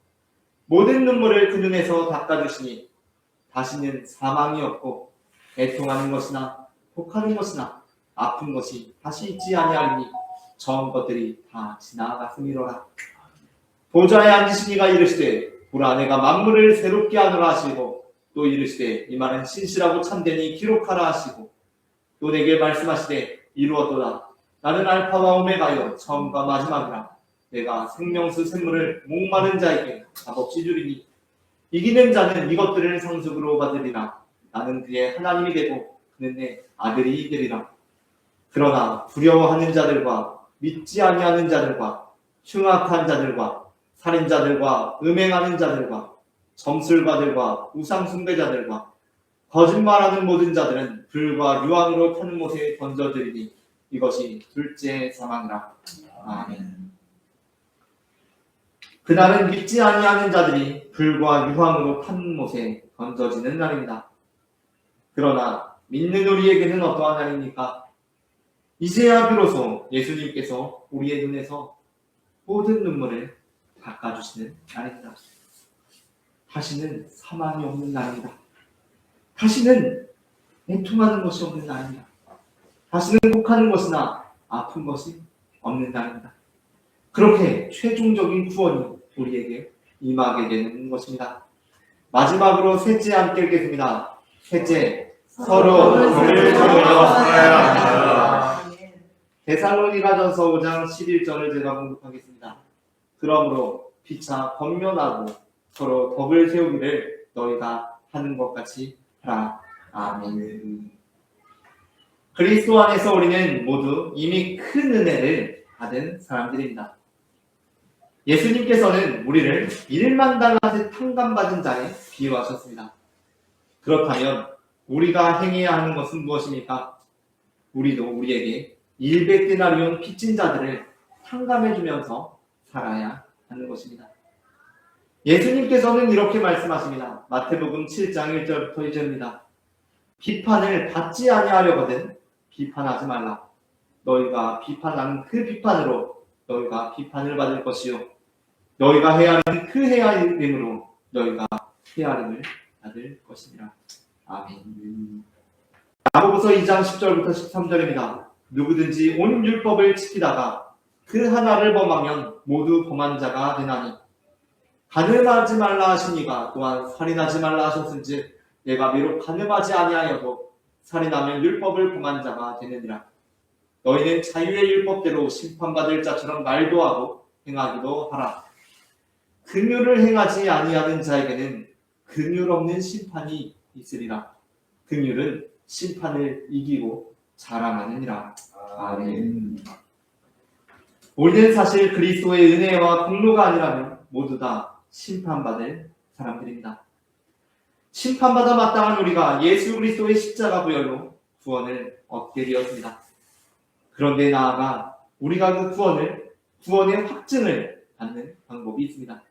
모든 눈물을 그 눈에서 닦아주시니 다시는 사망이 없고 애통하는 것이나 혹하는 것이나 아픈 것이 다시 있지 아니하리니 처음 것들이 다 지나갔음이로라. 보좌에 앉으신 이가 이르시되 보라, 내가 만물을 새롭게 하노라 하시고 또 이르시되 이 말은 신실하고 참되니 기록하라 하시고 또 내게 말씀하시되 이루었도다. 나는 알파와 오메가요 처음과 마지막이라. 내가 생명수 샘물을 목마른 자에게 값없이 주리니 이기는 자는 이것들을 상속으로 받으리라. 나는 그의 하나님이 되고 그는 내 아들이 되리라. 그러나 두려워하는 자들과 믿지 아니하는 자들과 흉악한 자들과 살인자들과 음행하는 자들과 점술가들과 우상숭배자들과 거짓말하는 모든 자들은 불과 유황으로 타는 못에 던져드리니 이것이 둘째 사망이라. 아멘. 그날은 믿지 아니하는 자들이 불과 유황으로 탄 못에 던져지는 날입니다. 그러나 믿는 우리에게는 어떠한 날입니까? 이제야 비로소 예수님께서 우리의 눈에서 모든 눈물을 닦아주시는 날입니다. 다시는 사망이 없는 날입니다. 다시는 애통하는 것이 없는 날입니다. 다시는 혹하는 것이나 아픈 것이 없는 날입니다. 그렇게 최종적인 구원이 우리에게 임하게 되는 것입니다. 마지막으로 셋째 함께 읽겠습니다. 셋째, 서로 병을 잡으려 살아야 합니다. 데살로니가전서 5장 11절을 제가 공독하겠습니다. 그러므로 피차 권면하고 서로 덕을 세우기를 너희가 하는 것 같이 하라. 아멘. 그리스도 안에서 우리는 모두 이미 큰 은혜를 받은 사람들입니다. 예수님께서는 우리를 일만당하듯 탕감받은 자에 비유하셨습니다. 그렇다면 우리가 행해야 하는 것은 무엇입니까? 우리도 우리에게 100데나리온 빚진 자들을 탕감해주면서 살아야 하는 것입니다. 예수님께서는 이렇게 말씀하십니다. 마태복음 7장 1절부터 2절입니다. 비판을 받지 아니하려거든 비판하지 말라. 너희가 비판하는 그 비판으로 너희가 비판을 받을 것이요 너희가 헤아리는 그 헤아림으로 너희가 헤아림을 받을 것이니라. 아멘. 야고보서 2장 10절부터 13절입니다. 누구든지 온 율법을 지키다가 그 하나를 범하면 모두 범한 자가 되나니 간음하지 말라 하시니가 또한 살인하지 말라 하셨은즉 내가 비록 간음하지 아니하여도 살인하면 율법을 범한 자가 되느니라. 너희는 자유의 율법대로 심판받을 자처럼 말도 하고 행하기도 하라. 긍휼을 행하지 아니하는 자에게는 긍휼 없는 심판이 있으리라. 긍휼은 심판을 이기고 자랑하느니라. 아멘. 우리는 사실 그리스도의 은혜와 공로가 아니라면 모두 다 심판받을 사람들입니다. 심판받아 마땅한 우리가 예수 그리스도의 십자가 부혈로 구원을 얻게 되었습니다. 그런데 나아가 우리가 그 구원의 확증을 받는 방법이 있습니다.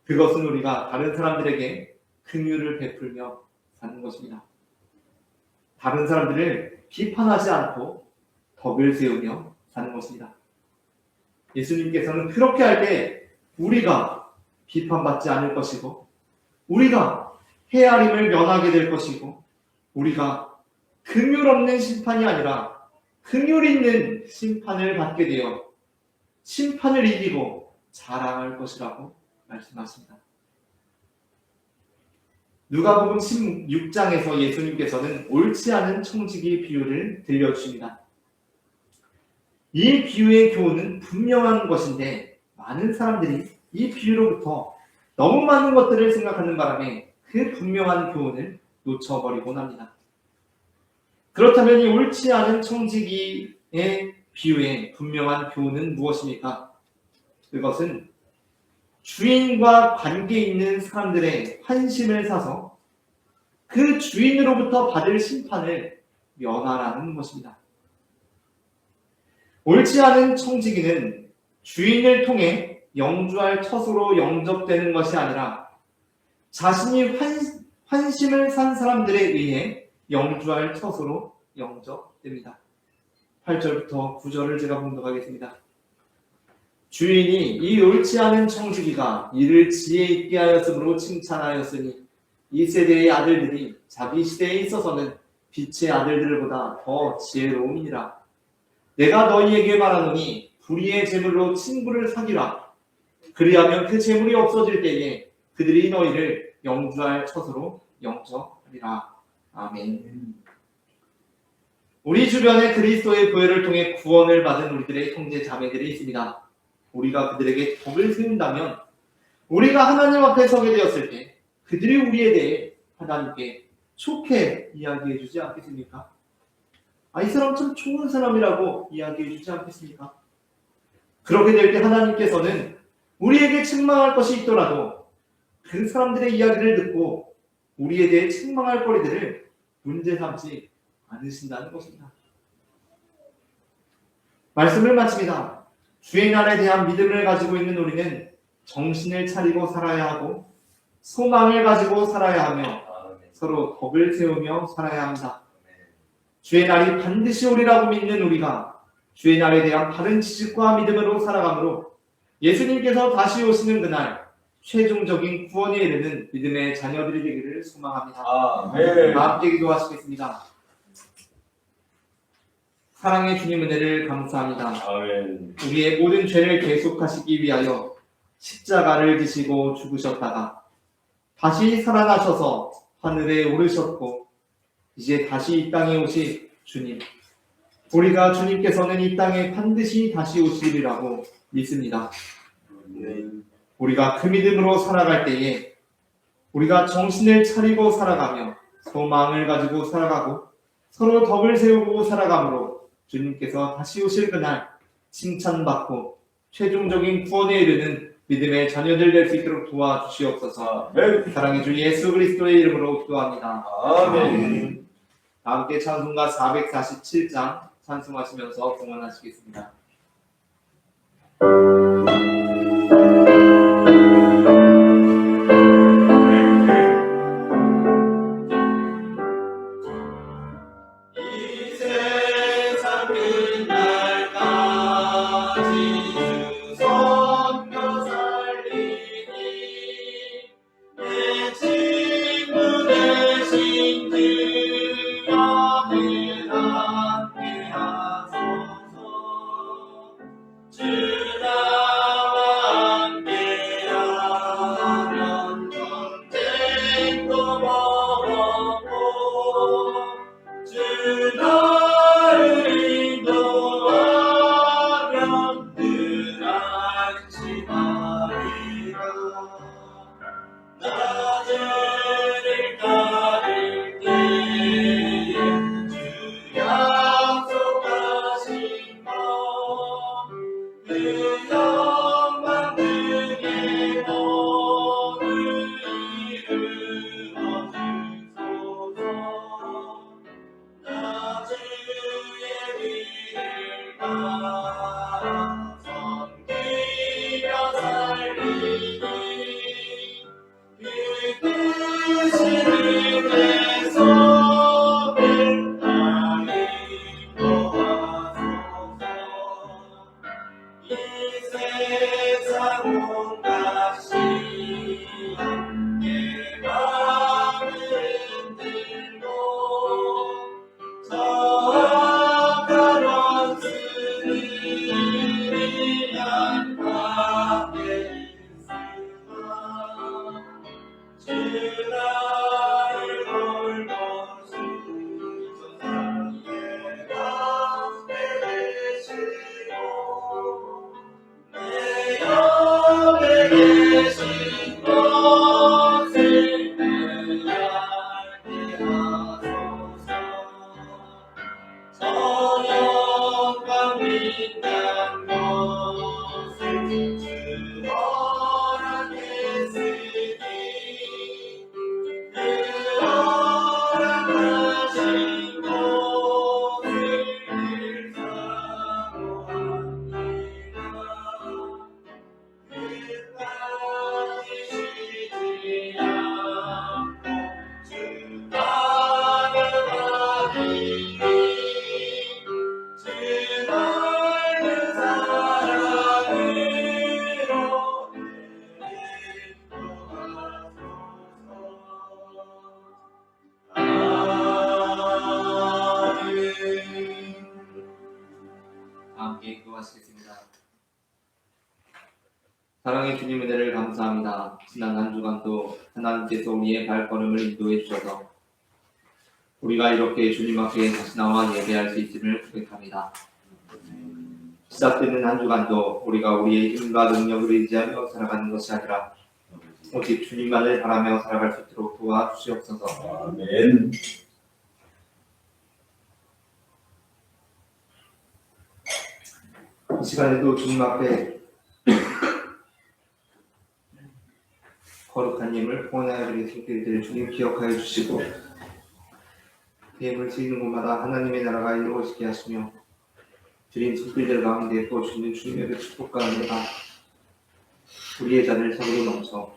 그것은 우리가 다른 사람들에게 긍휼을 베풀며 사는 것입니다. 다른 사람들을 비판하지 않고 덕을 세우며 사는 것입니다. 예수님께서는 그렇게 할 때 우리가 비판받지 않을 것이고 우리가 헤아림을 면하게 될 것이고 우리가 긍휼 없는 심판이 아니라 긍휼 있는 심판을 받게 되어 심판을 이기고 자랑할 것이라고 말씀하십니다. 누가복음 16장에서 예수님께서는 옳지 않은 청지기 비유를 들려주십니다. 이 비유의 교훈은 분명한 것인데 많은 사람들이 이 비유로부터 너무 많은 것들을 생각하는 바람에 그 분명한 교훈을 놓쳐버리곤 합니다. 그렇다면 이 옳지 않은 청지기의 비유의 분명한 교훈은 무엇입니까? 그것은 주인과 관계 있는 사람들의 환심을 사서 그 주인으로부터 받을 심판을 면하라는 것입니다. 옳지 않은 청지기는 주인을 통해 영주할 처소로 영접되는 것이 아니라 자신이 환심을 산 사람들에 의해 영주할 처소로 영접됩니다. 8절부터 9절을 제가 봉독하겠습니다. 주인이 이 옳지 않은 청지기가 이를 지혜 있게 하였으므로 칭찬하였으니 이 세대의 아들들이 자기 시대에 있어서는 빛의 아들들보다 더 지혜로움이니라. 내가 너희에게 말하노니 불의의 재물로 친구를 사귀라. 그리하면 그 재물이 없어질 때에 그들이 너희를 영주할 처소로 영접하리라. 아멘. 우리 주변에 그리스도의 보혈을 통해 구원을 받은 우리들의 형제 자매들이 있습니다. 우리가 그들에게 덕을 세운다면 우리가 하나님 앞에 서게 되었을 때 그들이 우리에 대해 하나님께 좋게 이야기해 주지 않겠습니까? 이 사람 참 좋은 사람이라고 이야기해 주지 않겠습니까? 그렇게 될 때 하나님께서는 우리에게 책망할 것이 있더라도 그 사람들의 이야기를 듣고 우리에 대해 책망할 거리들을 문제 삼지 않으신다는 것입니다. 말씀을 마칩니다. 주의 날에 대한 믿음을 가지고 있는 우리는 정신을 차리고 살아야 하고 소망을 가지고 살아야 하며 서로 덕을 세우며 살아야 합니다. 주의 날이 반드시 오리라고 믿는 우리가 주의 날에 대한 바른 지식과 믿음으로 살아가므로 예수님께서 다시 오시는 그날 최종적인 구원에 이르는 믿음의 자녀들이 되기를 소망합니다. 함께 기도하시겠습니다. 사랑의 주님 은혜를 감사합니다. 아멘. 우리의 모든 죄를 대속하시기 위하여 십자가를 지시고 죽으셨다가 다시 살아나셔서 하늘에 오르셨고 이제 다시 이 땅에 오실 주님, 우리가 주님께서는 이 땅에 반드시 다시 오시리라고 믿습니다. 우리가 그 믿음으로 살아갈 때에 우리가 정신을 차리고 살아가며 소망을 가지고 살아가고 서로 덕을 세우고 살아가므로 주님께서 다시 오실 그날 칭찬받고 최종적인 구원에 이르는 믿음의 자녀들 될 수 있도록 도와주시옵소서. 사랑의 주 예수 그리스도의 이름으로 기도합니다. 아멘. 다 함께 찬송가 447장 찬송하시면서 봉헌하시겠습니다. 섬기며 살리니 그 뜻을 위해서 맹땅이 거하소서. 이 세상 온 것이 함께 마음을 흔들고 저악한 원수를 향하게 있으나 주 나를 돌보 주소서에 앞에 계시고 내 옆에 계신 것을 알게 하소서. 선악과 빛난 것을 주 허락했으니 그 허락하신 것을 사모합니다. 끝까지 쉬지 않고 주 찬양하리니 주 넓은 사랑으로 함께 기도하시겠습니다. 사랑의 주님 은혜를 감사합니다. 지난 한 주간도 하나님께서 우리의 발걸음을 인도해 주셔서 우리가 이렇게 주님 앞에 다시 나와 예배할 수 있음을 고백합니다. 시작되는 한 주간도 우리가 우리의 힘과 능력을 의지하며 살아가는 것이 아니라 오직 주님만을 바라며 살아갈 수 있도록 도와주시옵소서. 아멘. 이 시간에도 주님 앞에 거룩한 예물 포원하여 드린 손길들을 주님 기억하여 주시고 그 예물 드리는 곳마다 하나님의 나라가 이루어지게 하시며 드린 손길들 가운데 또 주는 주님의 축복과 은혜가 우리의 잔을 서로 넘쳐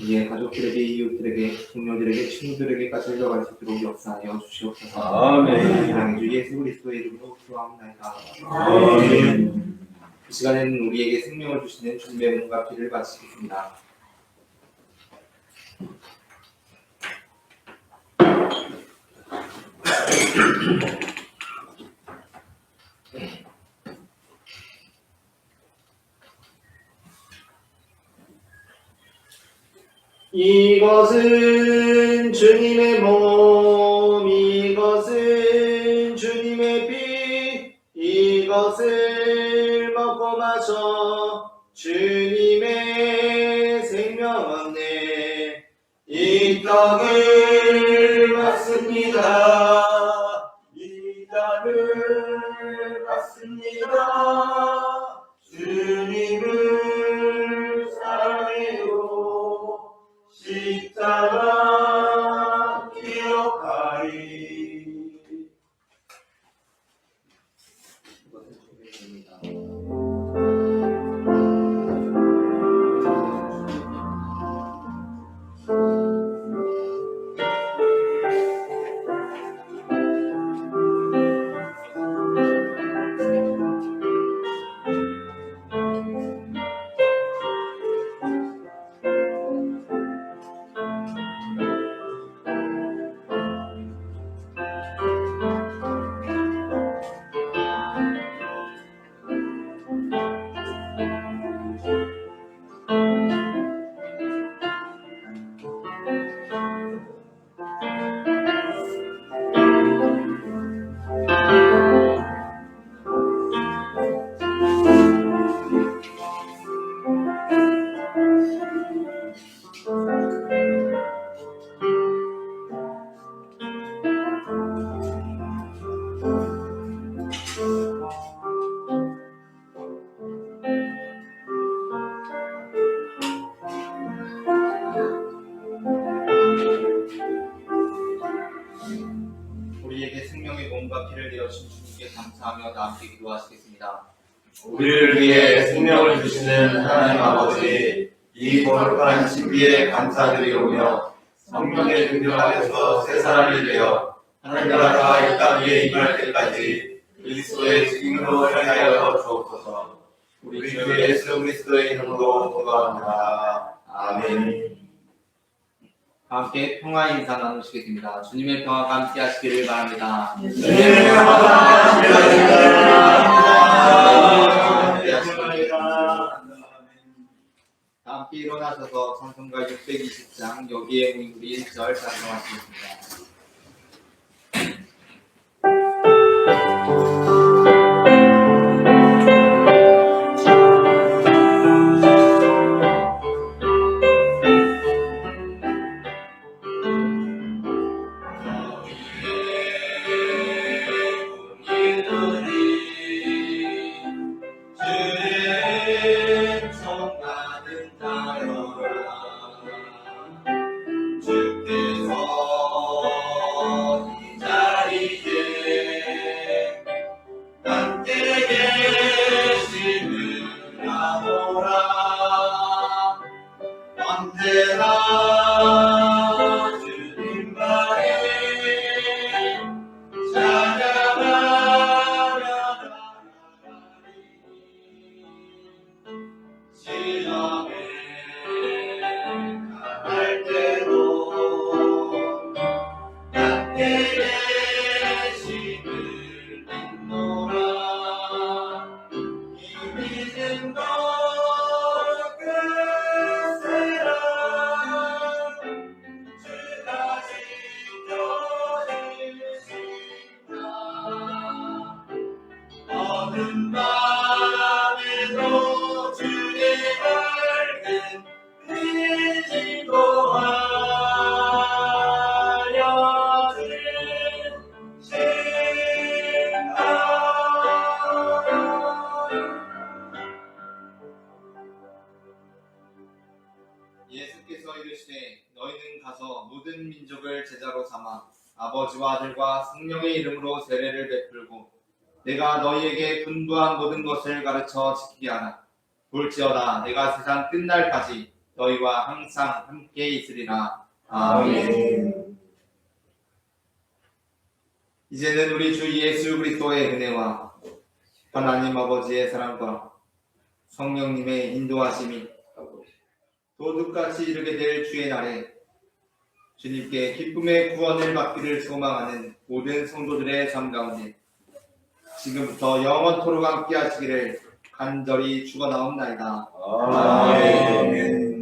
우리의 가족들에게, 이웃들에게, 동료들에게, 친구들에게까지 흘러갈 수 있도록 역사하여 주시옵소서. 아멘. 사랑의 주 예수 그리스도의 이름으로 기도합니다. 아멘. 이 시간에는 우리에게 생명을 주시는 주님의 몸과 피를 바치겠습니다. 이것은 주님의 몸, 이것은 주님의 피, 이것을 먹고 마셔 주님의 생명 얻네. 이 떡을 받습니다. 이 떡을 받습니다. 주님을 사랑해요. 십자가 기억하리. 이것은 주님입니다. 감사하며 다 함께 기도하시겠습니다. 우리를 위해 생명을 주시는 하나님 아버지, 이 거룩한 신비에 감사드리오며 성령의 능력 안에서 새 사람이 되어 하늘나라가 이 땅 위에 임할 때까지 그리스도의 증인으로 행하여 주옵소서. 우리 주 예수 그리스도의 이름으로 기도합니다. 아멘. 함께 평화 인사 나누시겠습니다. 주님의 평화가 함께 하시기를 바랍니다. 주님의 평화가 함께 하시기를 함께 일어나셔서 찬송가 620장 여기에 모인 우리 1절 작성하시겠습니다. 예수께서 이르시되 너희는 가서 모든 민족을 제자로 삼아 아버지와 아들과 성령의 이름으로 세례를 베풀고 내가 너희에게 분부한 모든 것을 가르쳐 지키게 하라. 볼지어다 내가 세상 끝날까지 너희와 항상 함께 있으리라. 아멘. 이제는 우리 주 예수 그리스도의 은혜와 하나님 아버지의 사랑과 성령님의 인도하심이 도둑같이 이르게 될 주의 날에 주님께 기쁨의 구원을 받기를 소망하는 모든 성도들의 삶 가운데 지금부터 영원토록 함께 하시기를 간절히 축원하옵나이다. 아멘.